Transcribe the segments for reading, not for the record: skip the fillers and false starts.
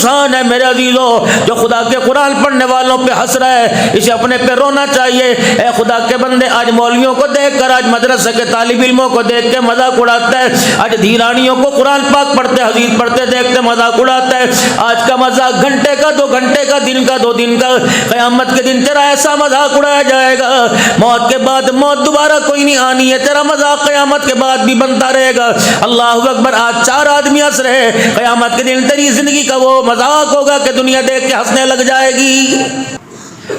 انسان ہے میرے عزیزو جو خدا کے قرآن پڑھنے والوں پہ ہنس رہا ہے، اسے اپنے پہ رونا چاہیے۔ اے خدا کے بندے، آج مولویوں کو دیکھ کر، آج مدرسہ کے طالب علموں کو دیکھ کے مذاق اڑاتا ہے، آج دھیرانیوں کو قرآن پاک پڑھتے حدیث پڑھتے دیکھتے مذاق اڑاتا ہے۔ آج کا مذاق گھنٹے کا، 2 گھنٹے کا، دن کا، 2 دن کا، قیامت کے دن تیرا ایسا مذاق اڑایا جائے گا، موت کے بعد موت دوبارہ کوئی نہیں آنی ہے، تیرا مذاق قیامت کے بعد بھی بنتا رہے گا۔ اللہ اکبر۔ آج 4 آدمی ہنس رہے، قیامت کے دن تیری زندگی کا وہ مذاق ہوگا کہ دنیا دیکھ کے ہنسنے لگ جائے گی۔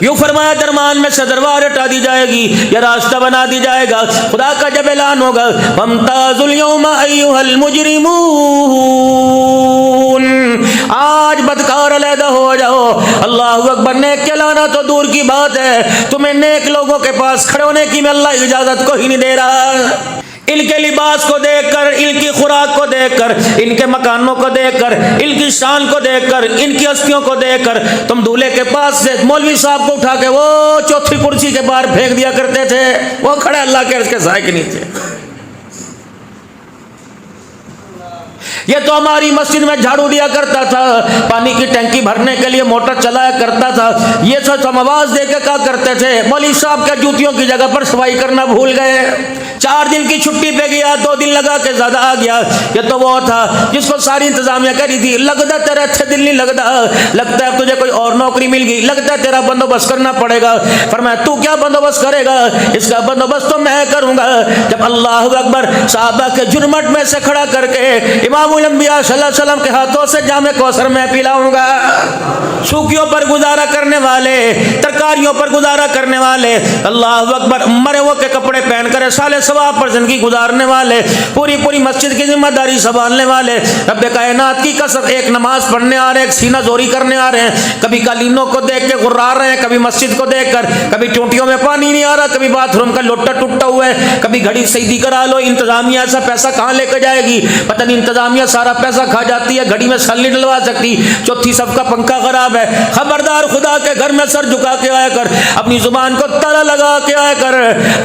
یوں فرمایا درمیان میں سے دربار ہٹا دی جائے گی، یہ راستہ بنا دی جائے گا۔ خدا کا جب اعلان ہوگا وَامْتَازُوا الْيَوْمَ أَيُّهَا الْمُجْرِمُونَ، آج بدکار علیحدہ ہو جاؤ۔ اللہ اکبر۔ نیک کہلانا تو دور کی بات ہے، تمہیں نیک لوگوں کے پاس کھڑے ہونے کی میں اللہ اجازت کو ہی نہیں دے رہا۔ ان کے لباس کو دیکھ کر، ان کی خوراک کو دیکھ کر، ان کے مکانوں کو دیکھ کر، ان کی شان کو دیکھ کر، ان کی ہستیوں کو دیکھ کر تم دولہے کے پاس سے مولوی صاحب کو اٹھا کے وہ 4تھی کرسی کے باہر پھینک دیا کرتے تھے، وہ کھڑے اللہ کے عرش کے سائے کے نیچے۔ یہ تو ہماری مسجد میں جھاڑو دیا کرتا تھا، پانی کی ٹینکی بھرنے کے لیے موٹر چلایا کرتا تھا، یہ سب ہم آواز دے کے کہا کرتے تھے مولوی صاحب کے جوتیوں کی جگہ پر صفائی کرنا بھول گئے۔ 4 دن کی چھٹی پہ گیا، 2 دن لگا کے زیادہ آ گیا۔ یہ تو وہ تھا جس کو ساری انتظامیہ کری تھی، لگتا تیرے اچھے دل نہیں لگتا، لگتا ہے تجھے کوئی اور نوکری مل گئی، لگتا ہے تیرا بندوبست کرنا پڑے گا۔ فرمایا تو کیا بندوبست کرے گا، اس کا بندوبست تو میں کروں گا۔ جب اللہ اکبر صحابہ کے جرمٹ میں سے کھڑا کر کے امام الانبیاء صلی اللہ علیہ وسلم کے ہاتھوں سے جام کوثر میں پلاؤں گا۔ سوکھیوں پر گزارا کرنے والے، ترکاریوں پر گزارا کرنے والے، اللہ اکبر، مرے ہو کے کپڑے پہن کر سال ثواب پر زندگی گزارنے والے، پوری مسجد کی ذمہ داری سنبھالنے والے، رب کائنات کی قسم، ایک نماز پڑھنے آ رہے ہیں، ایک سینہ زوری کرنے آ رہے ہیں، کبھی قالینوں کو دیکھ کے غرار رہے ہیں، کبھی مسجد کو دیکھ کر، کبھی ٹوٹیوں میں پانی نہیں آ رہا، کبھی باتھ روم کا لوٹا ٹوٹا ہوا ہے، کبھی گھڑی صحیح کرا لو، انتظامیہ ایسا پیسہ کہاں لے کے جائے گی، پتہ نہیں انتظامیہ سارا پیسہ کھا جاتی ہے، گھڑی میں سل نہیں ڈلوا سکتی، 4تھی صف کا پنکھا خراب ہے۔ خبردار، خدا کے گھر میں سر جھکا کے آیا کر، اپنی زبان کو تالا لگا کے آیا کر،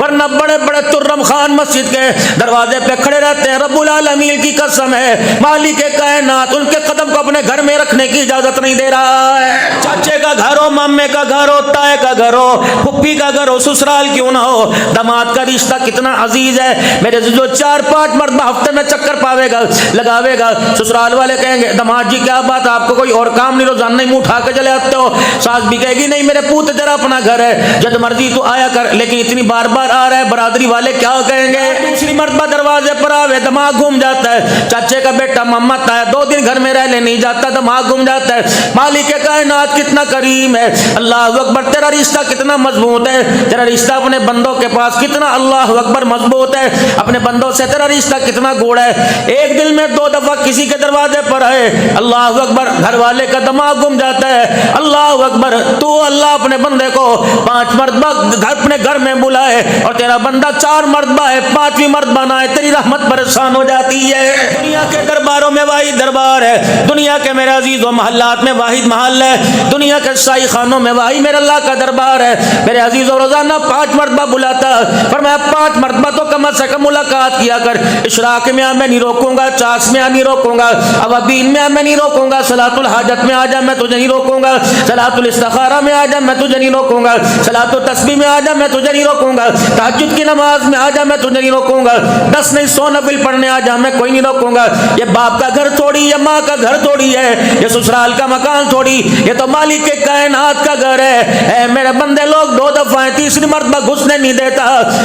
ورنہ بڑے بڑے ترم خان مسجد کے دروازے پہ کھڑے رہتے ہیں، رب العالمین کی قسم ہے، مالک کائنات ان کے قدم کو اپنے گھر میں رکھنے کی اجازت نہیں دے رہا ہے۔ چاچے کا گھر ہو، مامے کا گھر ہو، تائے کا گھر ہو، پھپھی کا گھر ہو، سسرال کیوں نہ ہو، داماد کا رشتہ کتنا عزیز ہے میرے جو 4-5 مرتبہ ہفتے میں چکر پاوے گا، لگاوے گا، سسرال والے کہیں گے داماد جی کیا بات، آپ کو کوئی اور کام نہیں، روزانہ نہیں منہ اٹھا کے چلے آتے ہو، ساس بھی کہے گی نہیں میرے پوت تیرا اپنا گھر ہے، جب مرضی تو آیا کر، لیکن اتنی بار بار آ رہا ہے، برادری والے کیا کہیں گے۔ دوسری مرتبہ دروازے پر آوے، دماغ گھوم جاتا ہے، چاچے کا بیٹا محمد آیا، 2 دن گھر میں رہنے نہیں جاتا، دماغ گھوم جاتا ہے۔ مالک کائنات کتنا کریم ہے، اللہ اکبر، تیرا رشتہ کتنا مضبوط ہے، تیرا رشتہ اپنے بندوں کے پاس کتنا اللہ اکبر مضبوط ہے، اپنے بندوں سے تیرا رشتہ کتنا گوڑا ہے۔ ایک دل میں 2 دفعہ کسی کے دروازے پر ہے، اللہ اکبر، گھر والے کا دماغ گم جاتا ہے، اللہ اکبر، تو اللہ اپنے بندے کو 5 مرتبہ اپنے گھر میں بلائے اور تیرا بندہ 4 مرتبہ ہے، 5ویں مرتبہ نہ ہے، تیری رحمت پریشان ہو جاتی ہے۔ دنیا کے درباروں میں واحد دربار ہے، دنیا کے میرے عزیز و محلات میں واحد محل ہے، دنیا کے شاہی خانوں میں واحد میرے اللہ کا دربار ہے میرے عزیز و، روزانہ 5 مرتبہ بلاتا، فرمایا 5 مرتبہ تو کم از کم ملاقات کیا کر، اشراق میں میں نہیں روکوں گا، چاس میں نہیں روکوں گا، اوابین میں نہیں روکوں گا، صلاۃ الحاجت میں آ جا میں تجھے نہیں روکوں گا، صلاۃ الاستخارہ میں آ جا میں تجھے نہیں روکوں گا، صلاۃ التسبیح میں آ جا میں تجھے نہیں روکوں گا، تہجد کی نماز میں آ جا میں تجھے نہیں روکوں گا، 10 نہیں 100 نفل پڑھنے آ جا میں کوئی نہیں روکوں گا۔ یہ باپ کا گھر تھوڑی، یہ ماں کا گھر تھوڑی ہے، یہ سسرال کا مکان تھوڑی، یہ تو مالک کے کائنات کا گھر ہے۔ اے میرے بندے لوگ 2 دفعہ 3 مرتبہ گھسنے نہیں دیتا،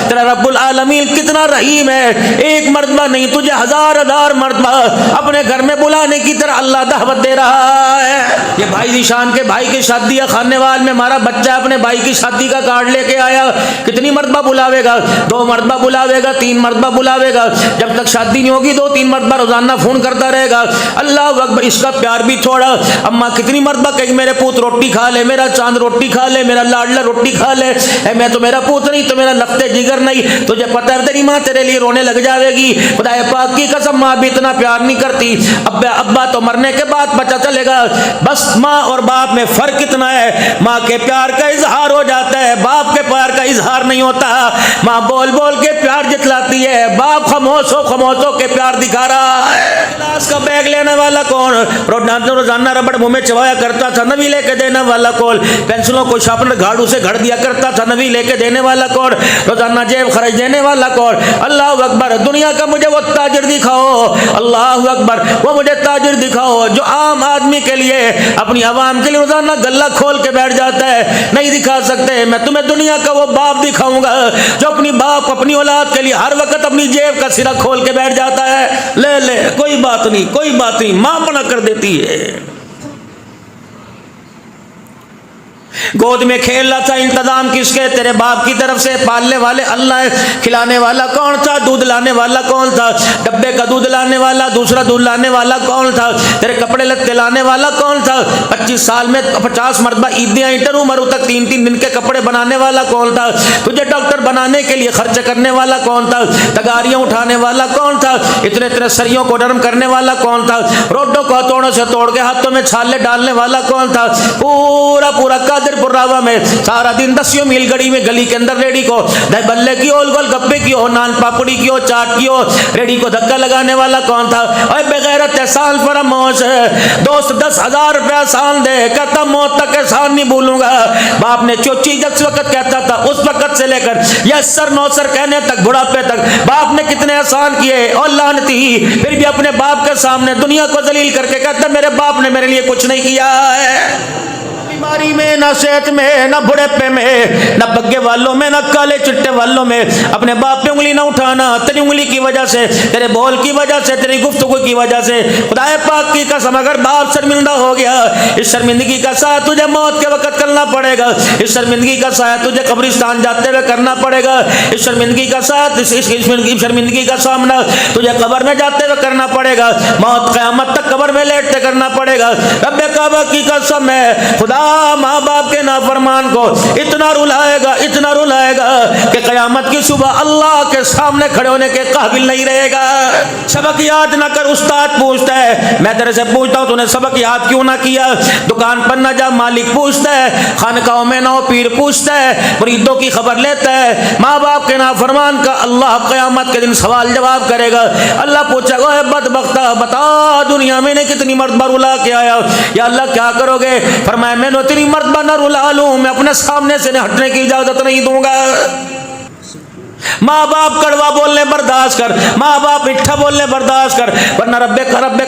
تیرا رب العالمین کتنا رحیم ہے، 1 مرتبہ نہیں تجھے 1000 مرتبہ اپنے گھر میں بلانے کی طرح اللہ دعوت دے رہا ہے۔ یہ بھائی نشان کے بھائی کی شادی ہے، خانے وال میں ہمارا بچہ اپنے بھائی کی شادی کا کارڈ لے کے آیا، کتنی مرتبہ بلاوے گا، 2 مرتبہ بلاوے گا، 3 مرتبہ بلاوے گا، جب تک شادی نہیں ہوگی 2-3 مرتبہ روزانہ فون کرتا رہے گا۔ اللہ اکبر، اس کا پیار بھی تھوڑا، اماں کتنی مرتبہ کہیں میرے پوت روٹی کھا لے، میرا چاند روٹی کھا لے، میرا لاڈلا روٹی کھا لے، اے میں تو میرا پوت نہیں تو میرا لختے جگر نہیں، تجھے پتہ ہے تیری ماں تیرے لیے رونے لگ جاوے گی، خدا پاک کی قسم ماں بھی اتنا پیار پیار نہیں کرتی. ابا تو مرنے کے بعد پتہ چلے گا. بس ماں اور باپ میں فرق اتنا ہے, ماں کے پیار کا اظہار ہو جاتا ہے, باپ کے پیار کا اظہار نہیں ہوتا. ماں بول بول کے پیار جتلاتی ہے, باپ خاموش ہو کے پیار دکھا رہا ہے. گلاس کا بیگ لینے والا کون, روزانہ ربڑ منہ میں چبایا کرتا تھا, نبی لے کے دینے والا کون, پینسلوں کو شارپنر گھاڑو سے گھڑ دیا کرتا تھا, نبی لے کے دینے والا کون, روزانہ جیب خرچ دینے والا کون. اللہ اکبر. دنیا کا مجھے وہ تاجر دکھاؤ, اللہ اکبر, وہ مجھے تاجر دکھاؤ جو عام آدمی کے لیے, اپنی عوام کے لیے روزانہ گلہ کھول کے بیٹھ جاتا ہے. نہیں دکھا سکتے. میں تمہیں دنیا کا وہ باپ دکھاؤں گا جو اپنی باپ اپنی اولاد کے لیے ہر وقت اپنی جیب کا سرا کھول کے بیٹھ جاتا ہے. لے لے کوئی بات نہیں, کوئی بات نہیں, ماں منع کر دیتی ہے. گود میں کھیل رہا تھا, انتظام کس کے, تیرے باپ کی طرف سے. پالنے والے اللہ ہے, کھلانے والا کون تھا, دودھ لانے والا کون تھا, ڈبے کا دودھ لانے والا, دوسرا دودھ لانے والا کون تھا, تیرے کپڑے لتے لانے والا کون تھا, 25 سال میں 50 مرتبہ عیدیاں انٹر عمر تک 3 دن کے کپڑے بنانے والا کون تھا, تجھے ڈاکٹر بنانے کے لیے خرچ کرنے والا کون تھا, تگاریاں اٹھانے والا کون تھا, اتنے سریوں کو نرم کرنے والا کون تھا, روڈوں کو ہتھوڑوں سے توڑ کے ہاتھوں میں چھالے ڈالنے والا کون تھا. پورا قادر پراوا میں سارا دن 10 میل گڑی میں گلی کے اندر ریڑی کو دہی بلے کی ہو, گول گپے کی ہو, نان پاپڑی کی ہو, چاٹ کی ہو, ریڑی کو دھکا لگانے والا کون تھا. اے بغیرت احسان فراموش ہے, دوست 10,000 روپیہ احسان دے, کہتا موت تک احسان نہیں بھولوں گا. باپ نے چوچی جس وقت کہتا تھا اس وقت سے لے کر یس سر نو سر کہنے تک, بڑھاپے تک باپ نے کتنے احسان کیے. اور لعنتی پھر بھی اپنے باپ کے سامنے دنیا کو ذلیل کر کے کہتا میرے باپ نے میرے لیے کچھ نہیں کیا ہے. بیماری میں, نہ صحت میں, نہ بڑھاپے میں, نہ بگے والوں میں, نہ کالے چٹے والوں میں اپنے باپ پہ انگلی نہ اٹھانا. تیری انگلی کی وجہ سے, تیرے بول کی وجہ سے, تیری گفتگو کی وجہ سے خدا پاک کی قسم اگر باپ شرمندہ ہو گیا, اس شرمندگی کا سایہ تجھے موت کے وقت کرنا پڑے گا. اس شرمندگی کا سایہ تجھے قبرستان جاتے ہوئے کرنا پڑے گا. اس شرمندگی کا سایہ, اس شرمندگی کا سامنا تجھے قبر میں جاتے ہوئے کرنا پڑے گا. موت قیامت تک قبر میں لیٹتے کرنا پڑے گا. رب کعبہ کی قسم ہے, خدا ماں باپ کے نافرمان کو اتنا رلائے گا, اتنا رلائے گا کہ قیامت کی صبح اللہ کے سامنے کھڑے ہونے کے قابل نہیں رہے گا. سبق یاد نہ کر, استاد پوچھتا ہے, میں تیرے سے پوچھتا ہوں تو نے سبق یاد کیوں نہ کیا. دکان پر نہ جا, مالک پوچھتا ہے, خانقاہوں میں نہ ہو, پیر پوچھتا ہے, مریدوں کی خبر لیتا ہے. ماں باپ کے نافرمان کا اللہ قیامت کے دن سوال جواب کرے گا. اللہ پوچھے گا, بدبختہ بتا دنیا میں نے کتنی مرتبہ رلا کے آیا, یا اللہ کیا کرو گے. فرمایا میں نے تیری مرتبہ نہ رلا لوں, میں اپنے سامنے سے ہٹنے کی اجازت نہیں دوں گا. ماں باپ کڑوا بولنے برداشت کر, ماں باپ میٹھا بولنے برداشت کر, ورنہ رب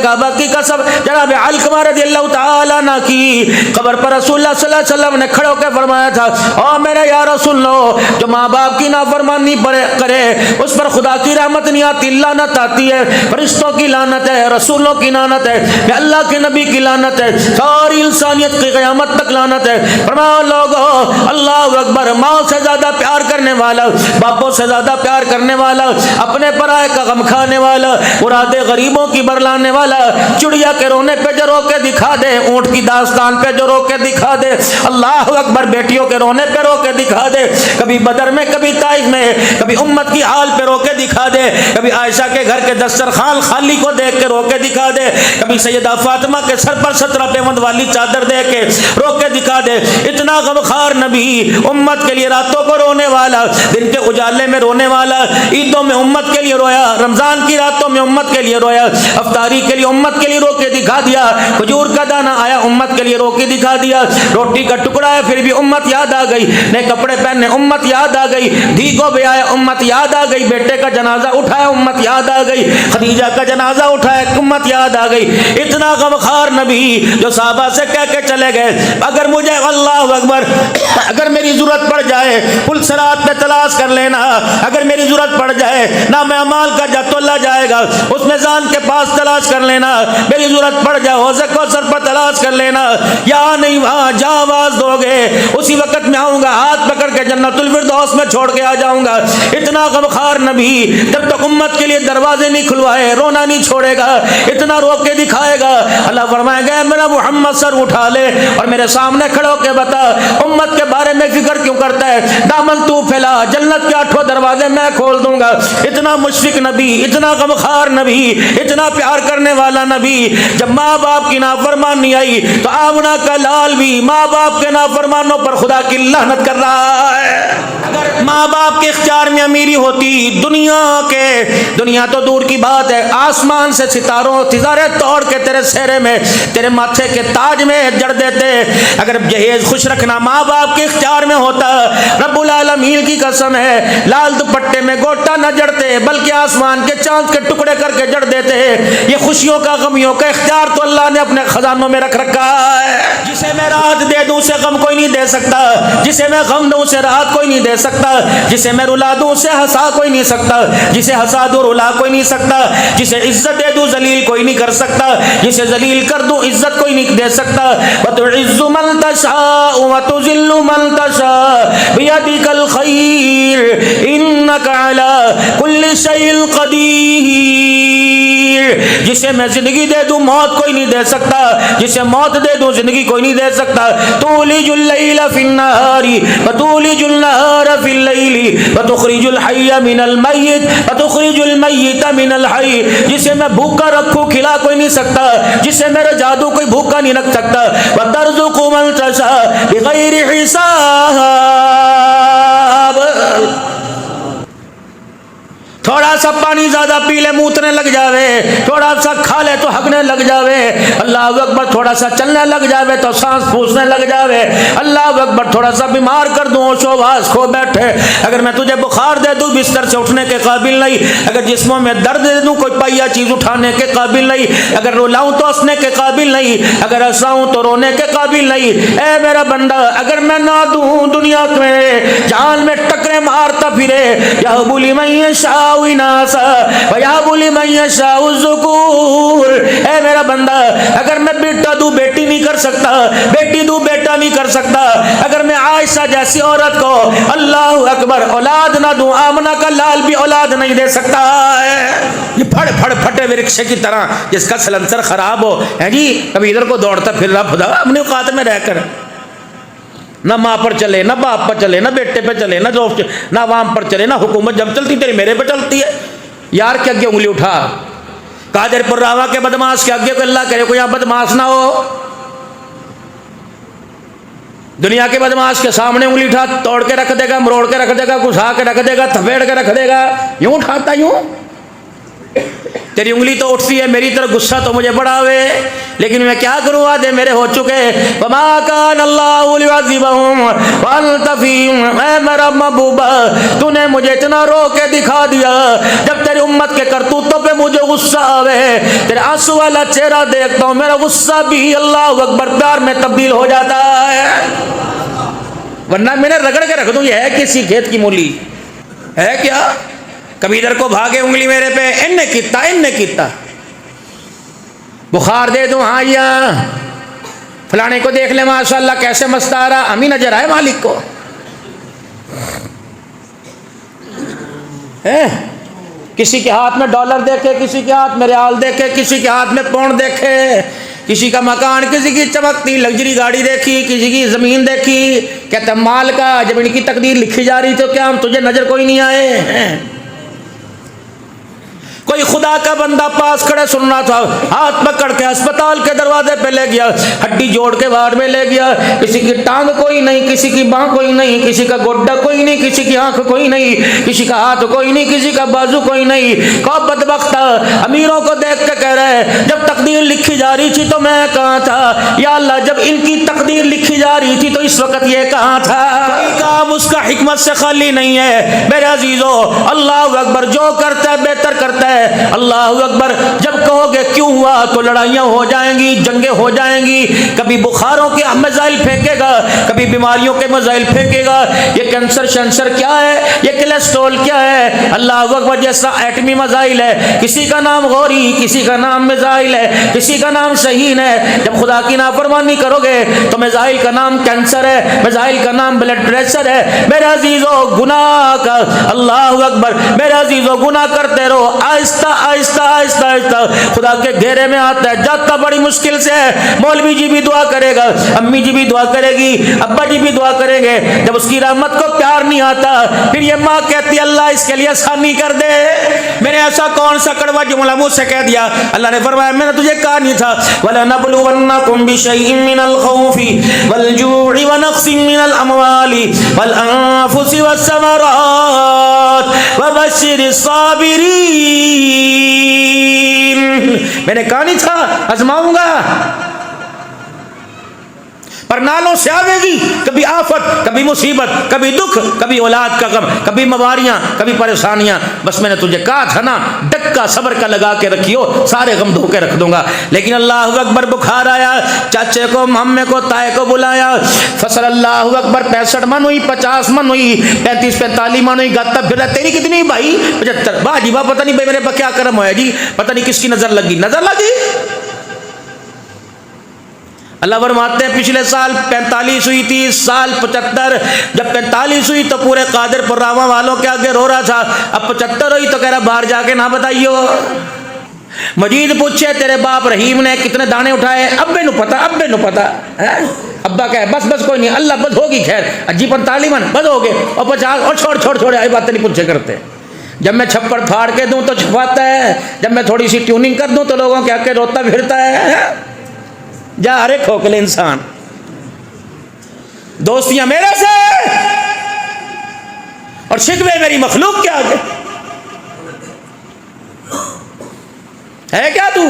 کعبہ کی قسم جناب علقمہ رضی اللہ تعالیٰ عنہ کی قبر پر رسول اللہ صلی اللہ علیہ وسلم نے کھڑے ہو کے فرمایا تھا, او میرے یار سن لو, جو ماں باپ کی نافرمانی کرے اس پر خدا کی رحمت نہیں آتی, لعنت آتی ہے, فرشتوں کی لعنت ہے, رسولوں کی لعنت ہے, اللہ کے نبی کی لعنت ہے, ساری انسانیت کی قیامت تک لعنت ہے. فرمایا لوگو اللہ اکبر, ماں سے زیادہ پیار کرنے والا, باپوں سے زیادہ پیار کرنے والا, اپنے پرائے کا غم کھانے والا, مرادے غریبوں کی برلانے والا, چڑیا کے رونے پہ جو رو کے دکھا دے, اونٹ کی داستان پہ جو رو کے دکھا دے, اللہ اکبر, بیٹیوں کے رونے پہ رو کے دکھا دے, کبھی بدر میں, کبھی طائف میں, کبھی امت کی حال پہ رو کے دکھا دے, کبھی عائشہ کے گھر کے دسترخوان خالی کو دیکھ کے رو کے دکھا دے, کبھی سیدہ فاطمہ کے سر پر 17 پیوند والی چادر دے کے رو کے دکھا دے. اتنا غمخوار نبی, امت کے لیے راتوں کو رونے والا, دن کے اجالے میں رونے والا, عیدوں میں امت کے لیے رویا, رمضان کی راتوں میں امت کے لیے رویا, افطاری کے لیے امت کے لیے رو کے دکھا دیا, کھجور کا دانہ آیا امت کے لیے رو کے دکھا دیا, روٹی کا ٹکڑا ہے پھر بھی امت یاد آ گئی, نئے کپڑے پہننے امت یاد آ گئی, دھی کو بیایا امت یاد آ گئی, بیٹے کا جنازہ اٹھایا امت یاد آ گئی, خدیجہ کا جنازہ اٹھایا امت یاد آ گئی. اتنا غمخوار نبی جو صحابہ سے کہہ کے چلے گئے, اگر مجھے اللہ اکبر, اگر میری ضرورت پڑ جائے پل صراط پہ تلاش کر لینا, اگر میری ضرورت پڑ جائے نہ میں امال کا جت اللہ جائے گا اس میزان کے پاس تلاش کر لینا, میری ضرورت پڑ جائے حوض کوثر پر تلاش کر لینا, دینا یا نہیں وہاں جا آواز دو گے اسی وقت میں آؤں گا, ہاتھ پکڑ کے جنت الفردوس میں چھوڑ کے آ جاؤں گا. اتنا غمخوار نبی جب تک امت کے لیے دروازے نہیں کھلوائے رونا نہیں چھوڑے گا, اتنا رو کے دکھائے گا. اللہ فرمائے گا میرا محمد سر اٹھا لے اور میرے سامنے کھڑے ہو کے بتا امت کے بارے میں فکر کیوں کرتا ہے, دامن تو پھیلا, جنت کے 8 دروازے میں کھول دوں گا. اتنا مشفق نبی, اتنا غمخوار نبی, اتنا پیار کرنے والا نبی. جب ماں باپ کی نافرمانی آئی تو آمنہ کا لال بھی ماں باپ کے نافرمانوں پر خدا کی لعنت کر رہا ہے. اگر ماں باپ کے اختیار میں امیری ہوتی, دنیا تو دور کی بات ہے, آسمان سے ستارے توڑ کے تیرے سہرے میں تیرے ماتھے کے تاج میں جڑ دیتے. اگر جہیز خوش رکھنا ماں باپ کے اختیار میں ہوتا, رب العالمین کی قسم ہے لال دوپٹے میں گوٹا نہ جڑتے بلکہ آسمان کے چاند کے ٹکڑے کر کے جڑ دیتے. یہ خوشیوں کا غمیوں کا اختیار تو اللہ نے اپنے خزانوں میں رکھ رکھا ہے. جسے میں راحت دے دوں اسے غم کوئی نہیں دے سکتا, جسے میں غم دوں اسے راحت کوئی نہیں دے سکتا, جسے میں رلا دوں اسے ہنسا کوئی نہیں سکتا, جسے ہنسا دوں رلا کوئی نہیں سکتا, جسے عزت دے دوں ذلیل کوئی نہیں کر سکتا, جسے ذلیل کر دوں عزت کوئی نہیں دے سکتا. وَتُعِزُّ مَن تَشَاءُ وَتُذِلُّ مَن تَشَاءُ بِيَدِكَ الْخَيْرُ إِنَّكَ عَلَى كُلِّ شَيْءٍ قَدِيرٌ. جسے میں زندگی دے دوں موت کوئی نہیں دے سکتا, جسے موت دے دوں زندگی کوئی نہیں دے سکتا. تولج الليل في النهار وتولج النهار في الليل وتخرج الحي من الميت وتخرج الميت من الحي. جسے میں بھوکا رکھوں کھلا کوئی نہیں سکتا, جسے میرا جادو کوئی بھوکا نہیں رکھ سکتا. وترزق من تشاء بغیر حساب. تھوڑا سا پانی زیادہ پی لے موتنے لگ جاوے, تھوڑا سا کھا لے تو ہگنے لگ جاوے, اللہ اکبر, تھوڑا سا چلنے لگ جاوے تو سانس پھونسنے لگ جاوے, اللہ اکبر, تھوڑا سا بیمار کر دوں ہوشو واس کھو بیٹھے. اگر میں تجھے بخار دے دوں بستر سے اٹھنے کے قابل نہیں, اگر جسموں میں درد دے دوں کوئی پہیا چیز اٹھانے کے قابل نہیں, اگر رلاؤں تو ہنسنے کے قابل نہیں, اگر ہنساؤں تو رونے کے قابل نہیں. اے میرا بندہ اگر میں نہ دوں دنیا میں جان میں ٹکرے مارتا پھرے, یہب لمن یشاء اناسا ویہب لمن یشاء الذکور. اے میرا بندہ اگر میں بیٹا دوں بیٹی نہیں کر سکتا, بیٹی دوں بیٹا نہیں کر سکتا, اگر میں عائشہ جیسی عورت کو اللہ اکبر اولاد نہ دوں, آمنہ کا لال بھی اولاد نہیں دے سکتا ہے. یہ پھڑ پھڑ پھٹے ہوئے رکشے کی طرح جس کا سلنسر خراب ہو ہے جی, کبھی ادھر کو دوڑتا پھر رہا خدا اپنے اوقات میں رہ کر, نہ ماں پر چلے, نہ باپ پر چلے, نہ بیٹے پہ چلے, نہ دوست, نہ عوام پر چلے, نہ حکومت جب چلتی تیری میرے پہ چلتی ہے. یار کے آگے انگلی اٹھا, قادر پر راوا کے بدماش کے آگے کوئی اللہ کرے کوئی یہاں بدماش نہ ہو. دنیا کے بدماش کے سامنے انگلی اٹھا, توڑ کے رکھ دے گا, مروڑ کے رکھ دے گا, گھسا کے رکھ دے گا, تھپیڑ کے رکھ دے گا. یوں اٹھاتا یوں, تیری انگلی تو اٹھتی ہے, میری طرف غصہ تو مجھے بڑا ہوئے, لیکن میں کیا کروں, وعدے میرے ہو چکے. وما کان اللہ لیعذبہم وانت فیہم. اے میرا محبوبہ تو نے مجھے اتنا رو کے دکھا دیا, جب تیری امت کے کرتوتوں پہ مجھے غصہ آوے, تیرے آنسو والا چہرہ دیکھتا ہوں, میرا غصہ بھی اللہ اکبر پیار میں تبدیل ہو جاتا ہے. ورنہ میں نے رگڑ کے رکھ دوں یہ ہے کسی کھیت کی مولی ہے کیا, کبھی ادھر کو بھاگے انگلی میرے پہ, ان نے کیتا بخار دے دوں, ہاں یا فلانے کو دیکھ لے ماشاءاللہ کیسے مست آ رہا, ہمیں نظر آئے مالک کو. کسی کے ہاتھ میں ڈالر دیکھے, کسی کے ہاتھ میں ریال دیکھے, کسی کے ہاتھ میں پاؤنڈ دیکھے, کسی کا مکان, کسی کی چمکتی لگژری گاڑی دیکھی, کسی کی زمین دیکھی, کہتا مال کا. جب ان کی تقدیر لکھی جا رہی تو کیا ہم تجھے نظر کوئی نہیں آئے؟ کوئی خدا کا بندہ پاس کھڑے سن رہا تھا, ہاتھ پکڑ کے اسپتال کے دروازے پہ لے گیا, ہڈی جوڑ کے وارڈ میں لے گیا, کسی کی ٹانگ کوئی نہیں, کسی کی باں کوئی نہیں, کسی کا گوڈا کوئی نہیں, کسی کی آنکھ کوئی نہیں, کسی کا ہاتھ کوئی نہیں, کسی کا بازو کوئی نہیں. کو بدبخت امیروں کو دیکھ کے کہہ رہے جب تقدیر لکھی جا رہی تھی تو میں کہاں تھا, یا اللہ جب ان کی تقدیر لکھی جا رہی تھی تو اس وقت یہ کہاں تھا. کوئی کہا اس کا حکمت سے خالی نہیں ہے میرے عزیزو۔ اللہ اکبر، جو کرتا ہے بہتر کرتا ہے۔ اللہ اکبر، جب کہو گے کیوں ہوا تو لڑائیاں ہو جائیں گی، جنگیں ہو جائیں گی، کبھی بخاروں کے میزائل پھینکے گا، کبھی بیماریوں کے میزائل پھینکے گا، یہ کینسر شینسر کیا ہے، یہ کولیسٹرول کیا ہے، اللہ اکبر، جیسا ایٹمی میزائل ہے، کسی کا نام غوری، کسی کا نام میزائل ہے، کسی کا نام شہین ہے۔ جب خدا کی نافرمانی کرو گے تو میزائل کا نام کینسر ہے، میزائل کا نام بلڈ پریشر ہے۔ میرے عزیزو گناہ کا، اللہ اکبر، میرے عزیزو گناہ کرتے رہو، آہستہ آہستہ آہستہ آہستہ خدا کے گھیرے میں آتا ہے، جاتا بڑی مشکل سے ہے۔ مولوی جی بھی دعا کرے گا، امی جی بھی دعا کرے گی، ابا جی بھی دعا کریں گے، جب اس کی رحمت کو پیار نہیں آتا پھر یہ ماں کہتی ہے اللہ اس کے لیے آسانی کر دے۔ میں نے ایسا کون سا کڑوا جملہ منہ سے کہہ دیا؟ اللہ نے فرمایا میں نے تجھے کہا نہیں تھا وَلَنَبْلُوَنَّكُمْ بِشَيْءٍ مِّنَ الْخَوْفِ وَالْجُوعِ وَنَقْصٍ مِّنَ الْأَمْوَالِ وَالْأَنفُسِ وَالثَّمَرَاتِ وَبَشِّرِ الصَّابِرِينَ۔ میں نے کہا نہیں تھا آزماؤں گا، پر نالوں سے آوے گی، کبھی آفت، کبھی مصیبت، کبھی دکھ، کبھی اولاد کا غم، کبھی مواریاں، کبھی پریشانیاں۔ بس میں نے تجھے کہا تھا نا ڈکا صبر کا لگا کے رکھیو، سارے غم دھو کے رکھ دوں گا۔ لیکن اللہ اکبر، بخار آیا، چاچے کو، مامے کو، تائے کو بلایا، فصل اللہ اکبر 65 من ہوئی، 50 من ہوئی، 35 45 من ہوئی، گاتا پھر تیری کتنی بھائی؟ 75۔ واہ جی واہ، پتہ نہیں بھائی میرے پہ کیا کرم ہوا جی، پتہ نہیں کس کی نظر لگی، نظر لگی۔ اللہ فرماتے ہیں پچھلے سال 45 ہوئی تھی، اس سال 75۔ جب 45 ہوئی تو پورے قادر پر راواں والوں کے آگے رو رہا تھا، اب 75 ہوئی تو کہہ رہا باہر جا کے نہ بتائیو۔ مجید پوچھے تیرے باپ رحیم نے کتنے دانے اٹھائے؟ ابے نو پتا، ابے نو پتا۔ ابا کہے بس بس کوئی نہیں، اللہ بس ہوگی خیر، اجی 45 من بس ہو گئے، اور 50 اور چھوڑ چھوڑ چھوڑ، آئی باتیں نہیں پوچھے کرتے۔ جب میں چھپڑ پھاڑ کے دوں تو چھپاتا ہے، جب میں تھوڑی سی ٹیوننگ کر دوں تو لوگوں کے آگے روتا پھرتا ہے۔ جا ارے کھوکھلے انسان، دوستیاں میرے سے اور شکوے میری مخلوق کے آگے، ہے کیا تو؟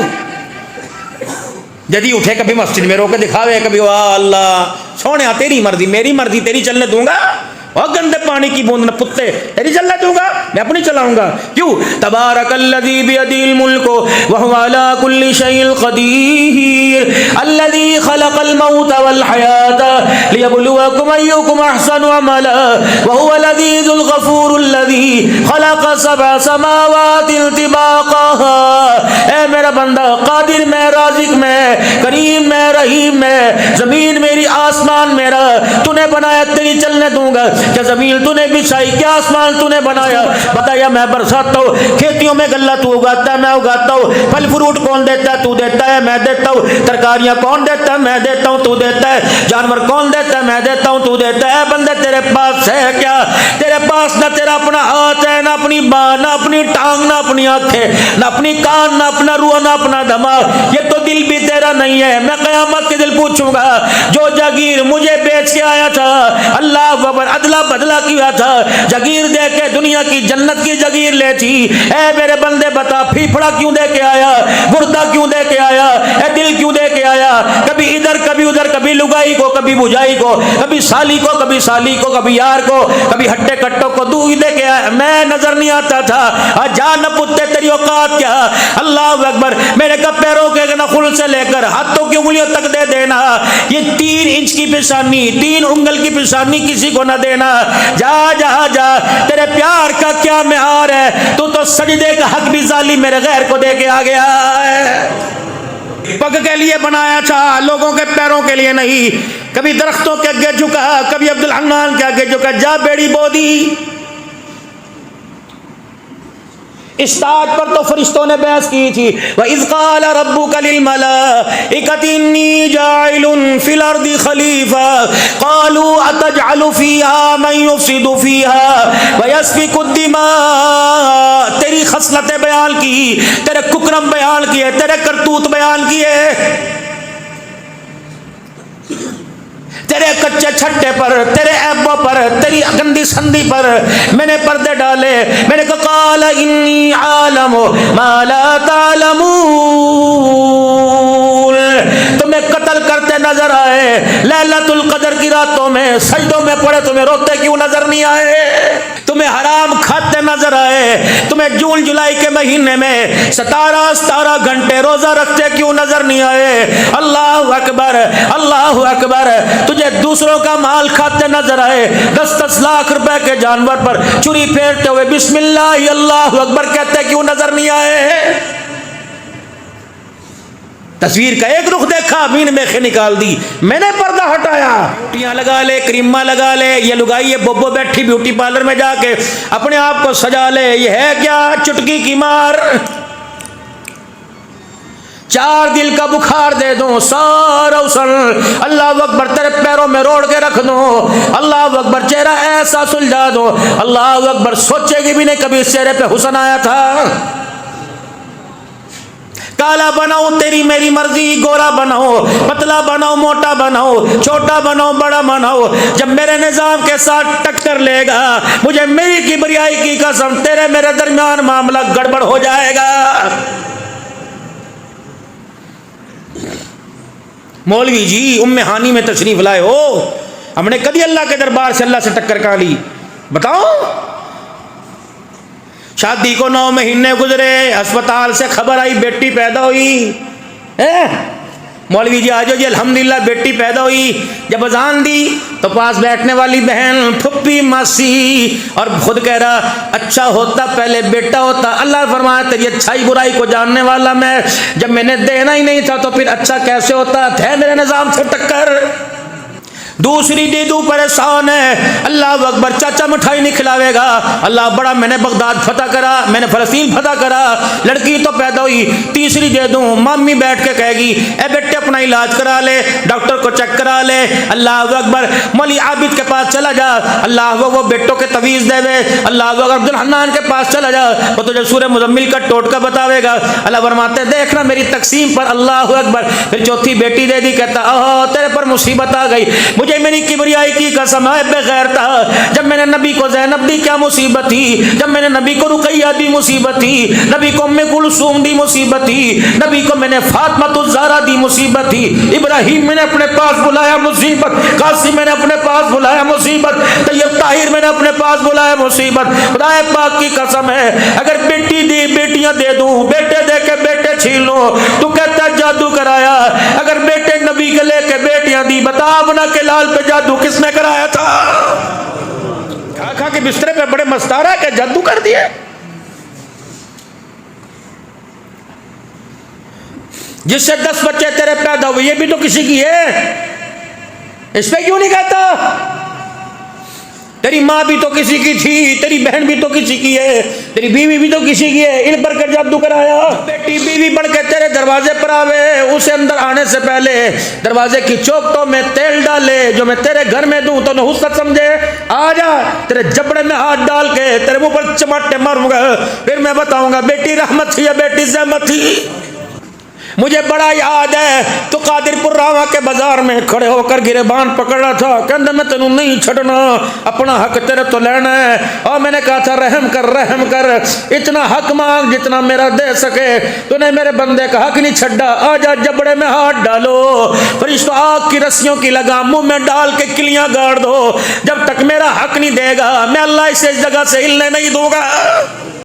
جدی اٹھے کبھی مسجد میں رو کے دکھاوے، کبھی واہ اللہ سونے تیری مرضی، میری مرضی تیری چلنے دوں گا؟ اور گندے پانی کی بوند نہ پتے تیری چلنے دوں گا؟ میں اپنی چلاؤں گا۔ کیوں؟ تبارک الذی بیدہ الملک وہو علی کل شیء قدیر الذی خلق الموت والحیاۃ لیبلوکم ایکم احسن عملا وہو العزیز الغفور الذی خلق 7 سماوات طباقا۔ اے میرا بندہ، قادر میں، رازق میں، کریم میں، رحیم میں، زمین میری، آسمان میرا، تو نے بنایا تیری چلنے دوں گا؟ کیا زمین تو نے بچھائی؟ کیا آسمان تو نے بنایا؟ بتایا میں برساتا ہوں، کھیتیوں میں غلہ تو اگاتا ہے، میں اگاتا ہوں، پھل فروٹ کون دیتا ہے؟ تو دیتا ہے، میں دیتا ہوں، ترکاریاں کون دیتا ہے؟ میں دیتا ہوں، تو دیتا ہے، جانور کون دیتا ہے؟ میں دیتا ہوں، تو دیتا ہے۔ بندے تیرے پاس ہے کیا؟ تیرے پاس نہ تیرا اپنا ہاتھ ہے، نہ اپنی باں، نہ اپنی ٹانگ، نہ اپنی آنکھیں، نہ اپنی کان، نہ اپنا روح، نہ اپنا دماغ، یہ تو دل بھی تیرا نہیں ہے۔ میں قیامت کے دل پوچھوں گا جو جاگیر مجھے بیچ کے آیا تھا، اللہ اکبر، ادلا بدلا کیا تھا، جاگیر دے کے دنیا کی جنت کی جاگیر لے تھی، اے میرے بندے بتا پھیپھڑا کیوں دے کے آیا؟ مردہ کیوں دے کے آیا؟ اے دل کیوں دے کے آیا؟ کبھی ادھر کبھی ادھر، کبھی لگائی کو، کبھی بجائی کو، کبھی سالی کو، کبھی سالی کو، کبھی یار کو، کبھی ہٹے کٹوں کو دودھ دے کے آیا۔ میں نظر نہیں آتا تھا، جا نہ پتے تیری اوقات کیا؟ اللہ اکبر، میرے کا پیروں کے نخل سے لے کر ہاتھوں کی انگلیوں تک دے دینا، یہ 3 انچ کی پیشانی، 3 انگل کی پیشانی کسی کو نہ دینا۔ جا جا جا، تیرے پیار کا کیا معیار ہے؟ تو سجدے کا حق بھی ظالم میرے غیر کو دے کے آ گیا ہے۔ پگ کے لیے بنایا تھا، لوگوں کے پیروں کے لیے نہیں۔ کبھی درختوں کے آگے جھکا، کبھی عبدالحنان کے آگے جھکا، جا بیڑی بودی۔ اس تاج پر تو فرشتوں نے بحث کی تھی، وَإِذْ قَالَ رَبُّكَ لِلْمَلَائِكَةِ إِنِّي جَاعِلٌ فِي الْأَرْضِ خَلِيفَةً قَالُوا أَتَجْعَلُ فِيهَا مَن يُفْسِدُ فِيهَا وَيَسْفِكُ الدِّمَاءَ۔ تیری خصلتیں بیان کی، تیرے ککرم بیان کیے، تیرے کرتوت بیان کیے، تیرے کچے چھٹے پر، تیرے عیبوں پر، تیری گندی سندی پر میں نے پردے ڈالے۔ میں نے کہا قال انی عالم ما لا تعلمون، تم تمہیں قتل کرتے نظر آئے، لیلۃ القدر کی راتوں میں سجدوں میں پڑے تمہیں روتے کیوں نظر نہیں آئے؟ تمہیں حرام کھاتے نظر آئے، تمہیں جون جولائی کے مہینے میں 17 گھنٹے روزہ رکھتے کیوں نظر نہیں آئے؟ اللہ اکبر اللہ اکبر، تجھے دوسروں کا مال کھاتے نظر آئے، 10 لاکھ روپے کے جانور پر چھری پھیرتے ہوئے بسم اللہ اللہ اکبر کہتے کیوں نظر نہیں آئے؟ تصویر کا ایک رخ دیکھا، مین میخیں نکال دی، میں نے پردہ ہٹایا، ٹیاں لگا لے، کریمہ لگا لے، یہ لگائی یہ بوبو بیٹھی بیوٹی پارلر میں جا کے اپنے آپ کو سجا لے، یہ ہے کیا؟ چٹکی کی مار، 4 دل کا بخار دے دوں، سارا اسل اللہ اکبر تیرے پیروں میں روڑ کے رکھ دوں، اللہ اکبر چہرہ ایسا سلجھا دوں، اللہ اکبر سوچے گی بھی نہیں کبھی اس چہرے پہ حسن آیا تھا۔ کالا بناؤ تیری میری مرضی، گورا بناؤ پتلا بناؤ موٹا بناؤ چھوٹا بناؤ بڑا بناؤ، جب میرے نظام کے ساتھ ٹکر لے گا مجھے میری کبریائی کی قسم تیرے میرے درمیان معاملہ گڑبڑ ہو جائے گا۔ مولوی جی ام ہانی میں تشریف لائے ہو، ہم نے کبھی اللہ کے دربار سے اللہ سے ٹکر کہاں لی؟ بتاؤ۔ شادی کو 9 مہینے گزرے، ہسپتال سے خبر آئی بیٹی پیدا ہوئی، مولوی جی آجو جی الحمدللہ بیٹی پیدا ہوئی، جب اذان دی تو پاس بیٹھنے والی بہن پھپھی ماسی اور خود کہہ رہا اچھا ہوتا پہلے بیٹا ہوتا، اللہ فرمایا تیری اچھائی برائی کو جاننے والا میں، جب میں نے دینا ہی نہیں تھا تو پھر اچھا کیسے ہوتا؟ تھے میرے نظام سے ٹکر۔ دوسری دیدو پریشان ہے، اللہ اکبر چاچا مٹھائی نہیں کھلاوے گا، اللہ بڑا میں نے بغداد فتح کرا، میں نے فلسطین فتح کرا، لڑکی تو پیدا ہوئی۔ تیسری دے دوں، مامی بیٹھ کے کہے گی اے بیٹے اپنا علاج کرا لے، ڈاکٹر کو چیک کرا لے، اللہ اکبر مولوی عابد کے پاس چلا جا، اللہ وہ بیٹوں کے تویز دے وے، اللہ اکبر عبد الحنان کے پاس چلا جا، وہ تجھے سورہ مزمل کا ٹوٹکا بتاوے گا، اللہ فرماتے دیکھنا میری تقسیم پر، اللہ اکبر۔ پھر چوتھی بیٹی دے دی، کہتا آہا تیرے پر مصیبت آ گئی، مجھے میری کبریائی کی قسم ہے بغیر تھا، جب میں نے نبی کو زینب دی کیا مصیبت تھی، جب میں نے نبی کو رقیہ دی مصیبت تھی، نبی کو ام کلثوم دی مصیبت تھی، نبی کو میں نے فاطمہ الزہرا دی مصیبت تھی، ابراہیم میں نے اپنے پاس بلایا مصیبت، قاسم میں نے اپنے پاس بلایا مصیبت، طیب طاہر میں نے اپنے پاس بلایا مصیبت، خدا پاک کی قسم ہے اگر بیٹی دی بیٹیاں دے دوں، بیٹے دے کے بیٹے چھین لوں تو کہتا جادو کرایا، اگر بیٹے نبی کے لے کے بیٹیاں دی بتا بنا کے لال پہ جادو کس نے کرایا تھا؟ کھا کھا کے بسترے پہ بڑے مستارا کہ جادو کر دیے۔ جس سے 10 بچے تیرے پیدا ہوئے یہ بھی تو کسی کی ہے، اس پہ کیوں نہیں کہتا؟ تیری ماں بھی تو کسی کی تھی، تیری بہن بھی تو کسی کی ہے، تیری بیوی بھی تو کسی کی ہے، ان پر کر جادو کرایا۔ بیٹی بیوی بڑھ کے تیرے دروازے پر آوے، اسے اندر آنے سے پہلے دروازے کی چوکٹوں میں تیل ڈالے، جو میں تیرے گھر میں دوں تو نحوست سمجھے، آ جا تیرے جبڑے میں ہاتھ ڈال کے تیرے منہ پر چماٹے ماروں گا، پھر میں بتاؤں گا بیٹی رحمت تھی یا بیٹی زحمت تھی۔ مجھے بڑا یاد ہے تو قادر پور راوا کے بازار میں کھڑے ہو کر گریبان پکڑا تھا، کہندے میں تینوں نہیں چھڑنا، اپنا حق تیرے تو لینا ہے، اور میں نے کہا تھا رحم کر اتنا حق مانگ جتنا میرا دے سکے، تو نے میرے بندے کا حق نہیں چھڑا، آ جا جبڑے میں ہاتھ ڈالو، فرشتہ آگ کی رسیوں کی لگام منہ میں ڈال کے کلیاں گاڑ دو، جب تک میرا حق نہیں دے گا میں اللہ اسے اس جگہ سے ہلنے نہیں دوں گا۔